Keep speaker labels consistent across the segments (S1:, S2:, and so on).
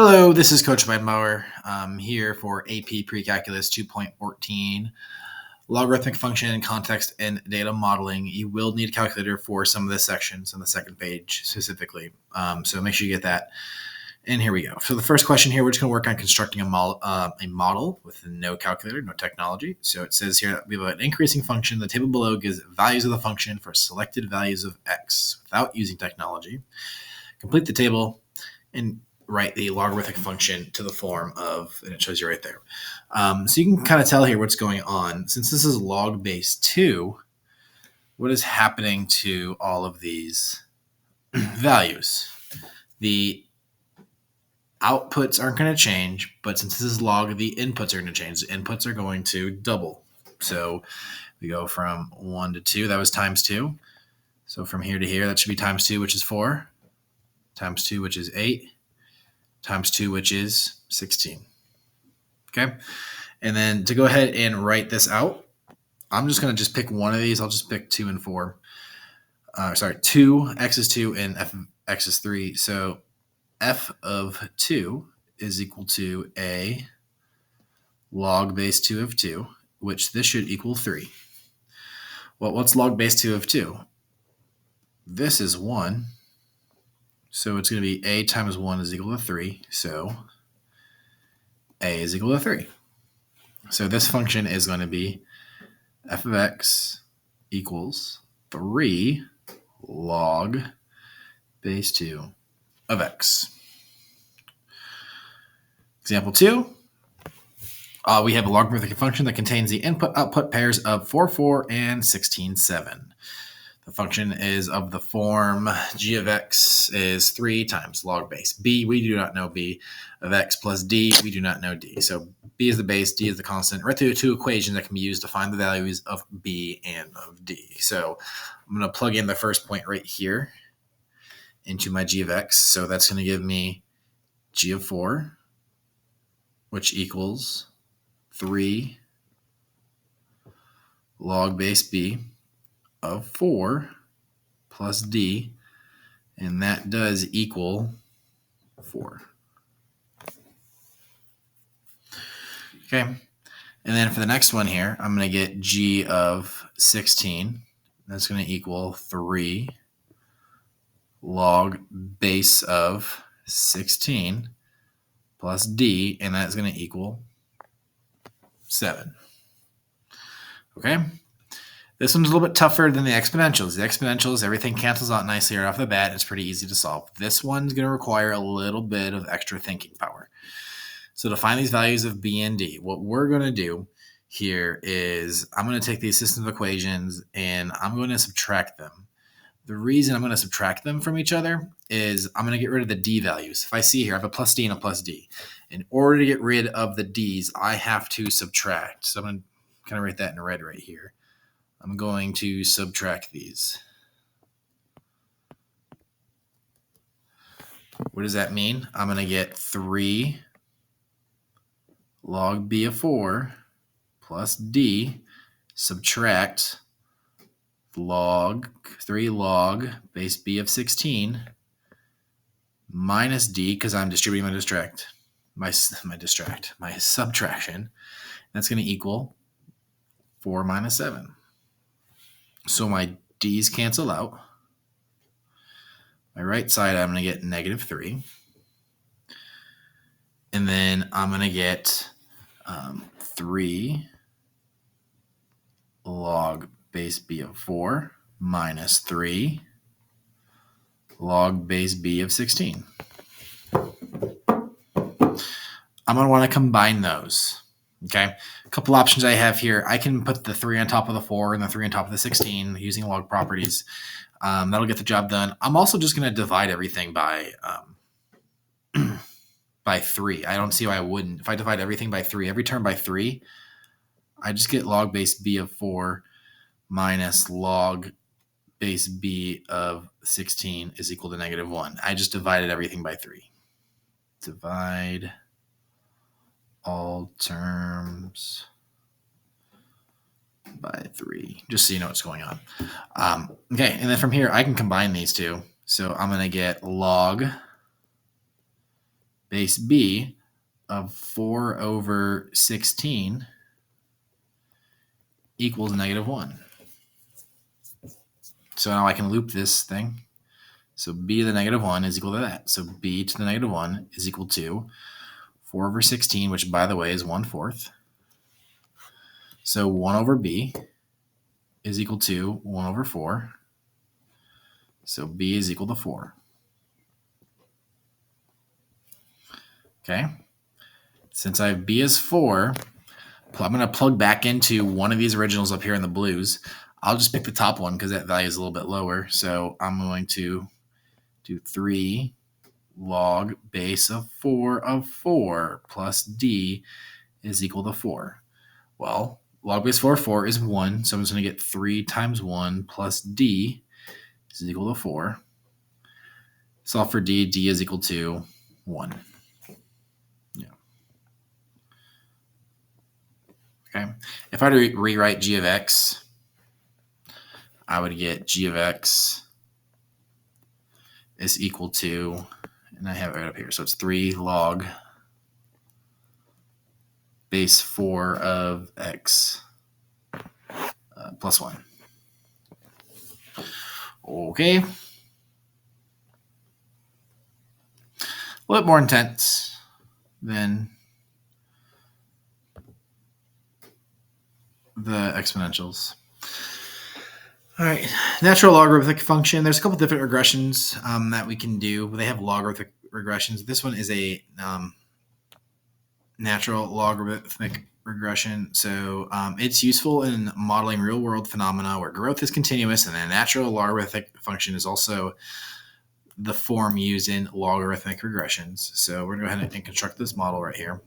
S1: Hello, this is Coach Mauer. I'm here for AP PreCalculus 2.14, logarithmic function, context, and data modeling. You will need a calculator for some of the sections on the second page specifically. So make sure you get that. And here we go. So the first question here, we're just going to work on constructing a model with no calculator, no technology. So it says here that we have an increasing function. The table below gives values of the function for selected values of x without using technology. Complete the table and write the logarithmic function to the form of, and it shows you right there. So you can kind of tell here what's going on. Since this is log base 2, what is happening to all of these values? The outputs aren't going to change, but since this is log, the inputs are going to change. The inputs are going to double. So we go from 1 to 2. That was times 2. So from here to here, that should be times 2, which is 4, times 2, which is 8, times 2, which is 16. Okay. And then to go ahead and write this out, I'm just going to just pick one of these. I'll just pick 2 and 4. 2, x is 2, and f of x is 3. So f of 2 is equal to a log base 2 of 2, which this should equal 3. Well, what's log base 2 of 2? This is 1. So it's going to be a times 1 is equal to 3. So a is equal to 3. So this function is going to be f of x equals 3 log base 2 of x. Example 2, we have a logarithmic function that contains the input-output pairs of 4, 4, and 16, 7. The function is of the form g of x is 3 times log base b. We do not know b of x plus d. We do not know d. So b is the base, d is the constant. Right through 2 equations that can be used to find the values of b and of d. So I'm going to plug in the first point right here into my g of x. So that's going to give me g of 4, which equals 3 log base b of 4 plus d, and that does equal 4. Okay, and then for the next one here, I'm going to get g of 16. That's going to equal 3 log base of 16 plus d, and that's going to equal 7. Okay. This one's a little bit tougher than the exponentials. The exponentials, everything cancels out nicely right off the bat. It's pretty easy to solve. This one's going to require a little bit of extra thinking power. So to find these values of b and d, what we're going to do here is I'm going to take the system of equations and I'm going to subtract them. The reason I'm going to subtract them from each other is I'm going to get rid of the d values. If I see here, I have a plus d and a plus d. In order to get rid of the d's, I have to subtract. So I'm going to kind of write that in red right here. I'm going to subtract these. What does that mean? I'm going to get 3 log b of 4 plus d, subtract 3 log base b of 16 minus d, because I'm distributing my subtraction. That's going to equal 4 minus 7. So my d's cancel out. My right side, I'm going to get negative 3. And then I'm going to get 3 log base b of 4 minus 3 log base b of 16. I'm going to want to combine those. Okay, a couple options I have here. I can put the 3 on top of the 4 and the 3 on top of the 16 using log properties. That'll get the job done. I'm also just going to divide everything by 3. I don't see why I wouldn't. If I divide everything by 3, every term by 3, I just get log base b of 4 minus log base b of 16 is equal to negative 1. I just divided everything by 3. Divide all terms by 3, just so you know what's going on. Okay, and then from here, I can combine these two. So I'm going to get log base b of 4 over 16 equals -1. So now I can loop this thing. So b to the -1 is equal to that. So b to the -1 is equal to 4 over 16, which, by the way, is 1/4. So 1 over b is equal to 1 over 4. So b is equal to 4. Okay. Since I have b is 4, I'm going to plug back into one of these originals up here in the blues. I'll just pick the top one because that value is a little bit lower. So I'm going to do 3 log base of 4 plus d is equal to 4. Well, log base 4 is 1, so I'm just going to get 3 times 1 plus d is equal to 4. Solve for d. D is equal to 1. Yeah. Okay. If I were to rewrite g of x, I would get g of x is equal to, and I have it right up here, so it's 3 log base 4 of x plus 1. Okay. A little bit more intense than the exponentials. All right, natural logarithmic function. There's a couple different regressions that we can do. They have logarithmic regressions. This one is a natural logarithmic regression. So it's useful in modeling real-world phenomena where growth is continuous, and a natural logarithmic function is also the form used in logarithmic regressions. So we're going to go ahead and construct this model right here.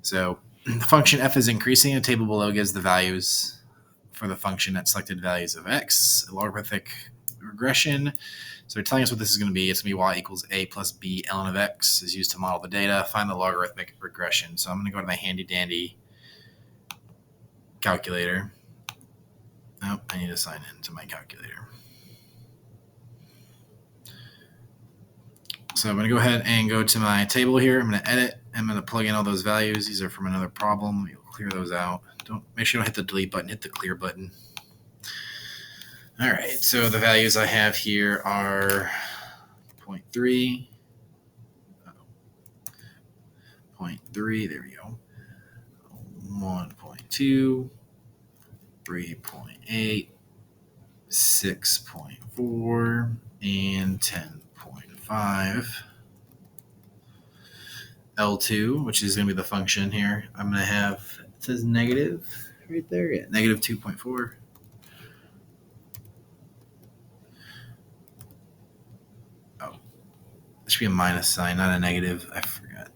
S1: So the function f is increasing. A table below gives the values for the function at selected values of x. A logarithmic regression. So they're telling us what this is going to be. It's going to be y equals a plus b ln of x is used to model the data. Find the logarithmic regression. So I'm going to go to my handy dandy calculator. Oh, I need to sign into my calculator. So I'm going to go ahead and go to my table here. I'm going to edit. I'm going to plug in all those values. These are from another problem. We'll clear those out. Make sure you don't hit the delete button. Hit the clear button. All right. So the values I have here are 0.3. 0.3. There we go. 1.2. 3.8. 6.4 and 10.5. L2, which is going to be the function here, I'm going to have, it says negative right there. Yeah, negative 2.4. Oh, it should be a minus sign, not a negative. I forgot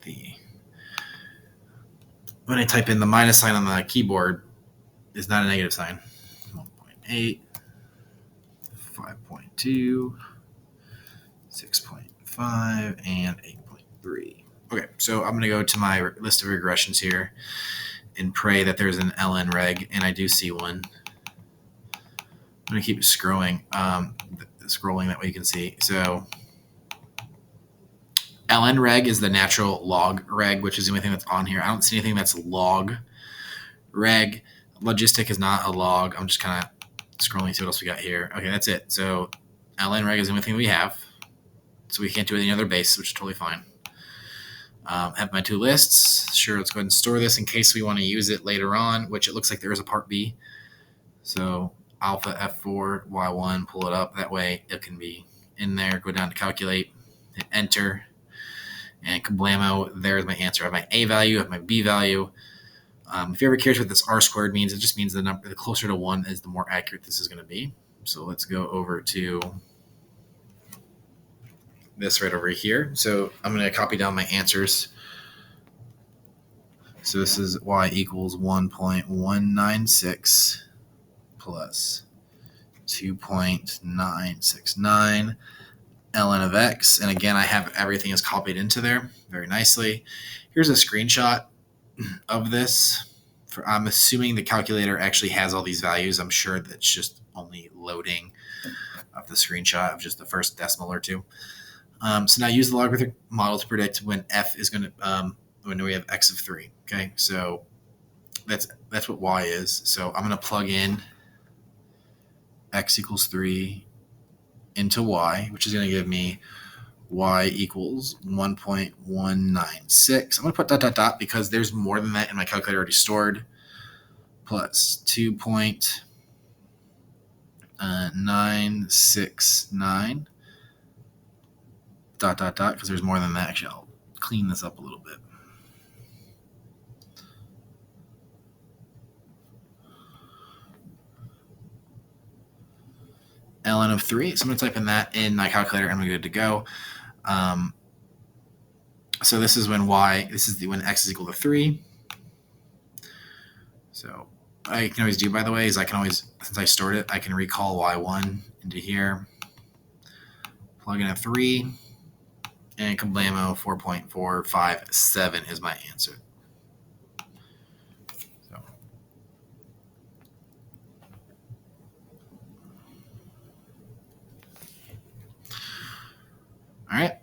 S1: when I type in the minus sign on the keyboard, is not a negative sign. 1.8, 5.2, 6.5, and 8.3. Okay, so I'm going to go to my list of regressions here and pray that there's an ln reg, and I do see one. I'm going to keep scrolling that way you can see. So ln reg is the natural log reg, which is the only thing that's on here. I don't see anything that's log reg. Logistic is not a log. I'm just kind of scrolling, see what else we got here. Okay, that's it. So ln reg is the only thing we have. So we can't do any other base, which is totally fine. Have my two lists. Sure, let's go ahead and store this in case we want to use it later on, which it looks like there is a part B. So alpha F4, Y1, pull it up. That way it can be in there. Go down to calculate, hit enter, and kablamo, there's my answer. I have my A value, I have my B value. If you're ever curious what this R squared means, it just means the number, the closer to 1 is the more accurate this is going to be. So let's go over to this right over here. So I'm going to copy down my answers. So this is y equals 1.196 plus 2.969 ln of x. And again, I have everything is copied into there very nicely. Here's a screenshot of this. I'm assuming the calculator actually has all these values. I'm sure that's just only loading of the screenshot of just the first decimal or two. So now use the logarithmic model to predict when f is going to, when we have x of 3. Okay, so that's what y is. So I'm going to plug in x equals 3 into y, which is going to give me y equals 1.196. I'm going to put dot, dot, dot, because there's more than that in my calculator already stored, plus 2.969 dot, dot, dot, because there's more than that. Actually, I'll clean this up a little bit. ln of 3. So I'm going to type in that in my calculator and we're good to go. So this is when when x is equal to 3. So I can always do, by the way, is I can always, since I stored it, I can recall y1 into here, plug in a 3, and kablamo, 4.457 is my answer. So. All right.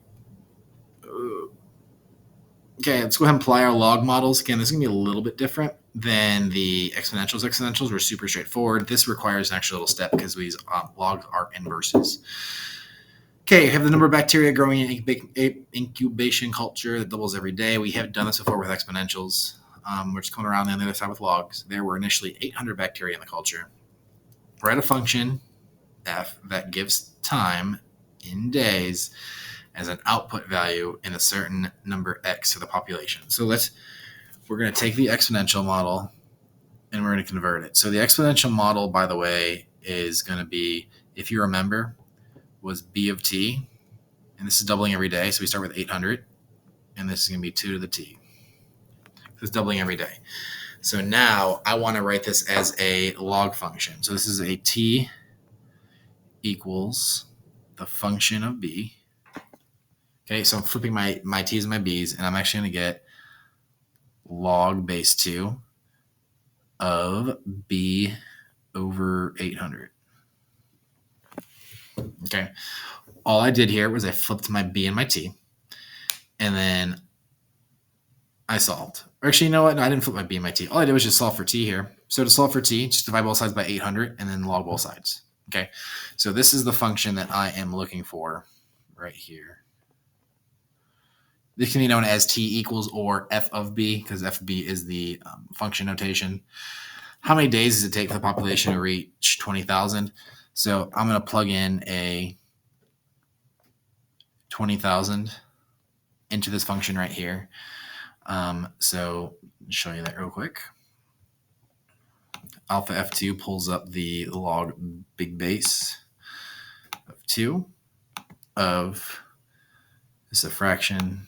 S1: Okay, let's go ahead and apply our log models. Again, this is going to be a little bit different than the exponentials. Exponentials were super straightforward. This requires an extra little step because these logs are inverses. Okay, we have the number of bacteria growing in incubation culture that doubles every day. We have done this before with exponentials. We're just coming around on the other side with logs. There were initially 800 bacteria in the culture. Write a function, f, that gives time in days as an output value in a certain number x to the population. So we're going to take the exponential model and we're going to convert it. So the exponential model, by the way, is going to be, if you remember, was b of t, and this is doubling every day. So we start with 800, and this is going to be 2 to the t. This is doubling every day. So now I want to write this as a log function. So this is a t equals the function of b. Okay, so I'm flipping my t's and my b's, and I'm actually going to get log base 2 of b over 800. Okay, all I did here was I flipped my b and my t, and then I solved. Or actually, you know what? No, I didn't flip my b and my t. All I did was just solve for t here. So to solve for t, just divide both sides by 800 and then log both sides. Okay, so this is the function that I am looking for right here. This can be known as t equals or f of b, because f of b is the function notation. How many days does it take for the population to reach 20,000? So I'm going to plug in a 20,000 into this function right here. So I'll show you that real quick. Alpha f2 pulls up the log big base of 2 of, this is a fraction,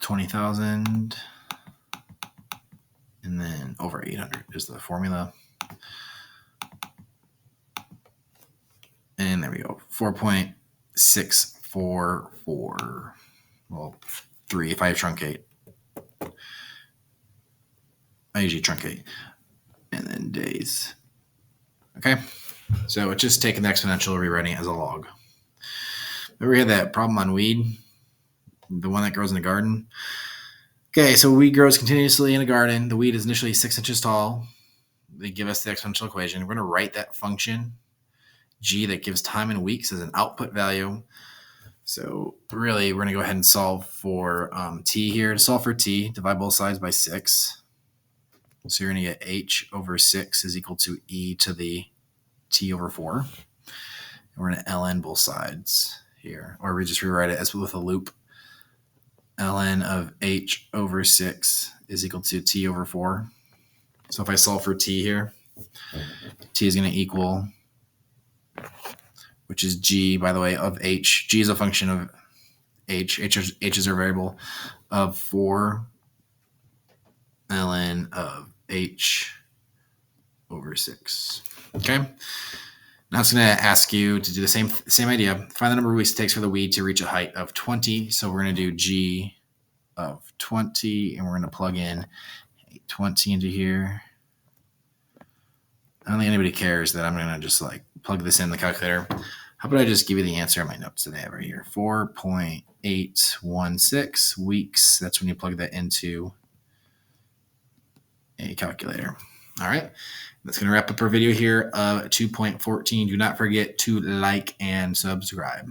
S1: 20,000, and then over 800 is the formula. And there we go, 4.644. Well, 3 if I truncate. I usually truncate. And then days. Okay, so it's just taking the exponential, rewriting it as a log. Remember we had that problem on weed, the one that grows in the garden? Okay, so weed grows continuously in a garden. The weed is initially 6 inches tall. They give us the exponential equation. We're going to write that function, g, that gives time in weeks as an output value. So really, we're going to go ahead and solve for t here. To solve for t, divide both sides by 6. So you're going to get h over 6 is equal to e to the t over 4. And we're going to ln both sides here. Or we just rewrite it as with a loop. Ln of h over 6 is equal to t over 4. So if I solve for t here, t is going to equal, which is g, by the way, of h. G is a function of h. H is our variable, of 4 ln of h over 6. Okay. Now it's going to ask you to do the same idea. Find the number of weeks it takes for the weed to reach a height of 20. So we're going to do g of 20, and we're going to plug in 20 into here. I don't think anybody cares that I'm going to just like plug this in the calculator. How about I just give you the answer in my notes that I have right here? 4.816 weeks. That's when you plug that into a calculator. All right. That's going to wrap up our video here of 2.14. Do not forget to like and subscribe.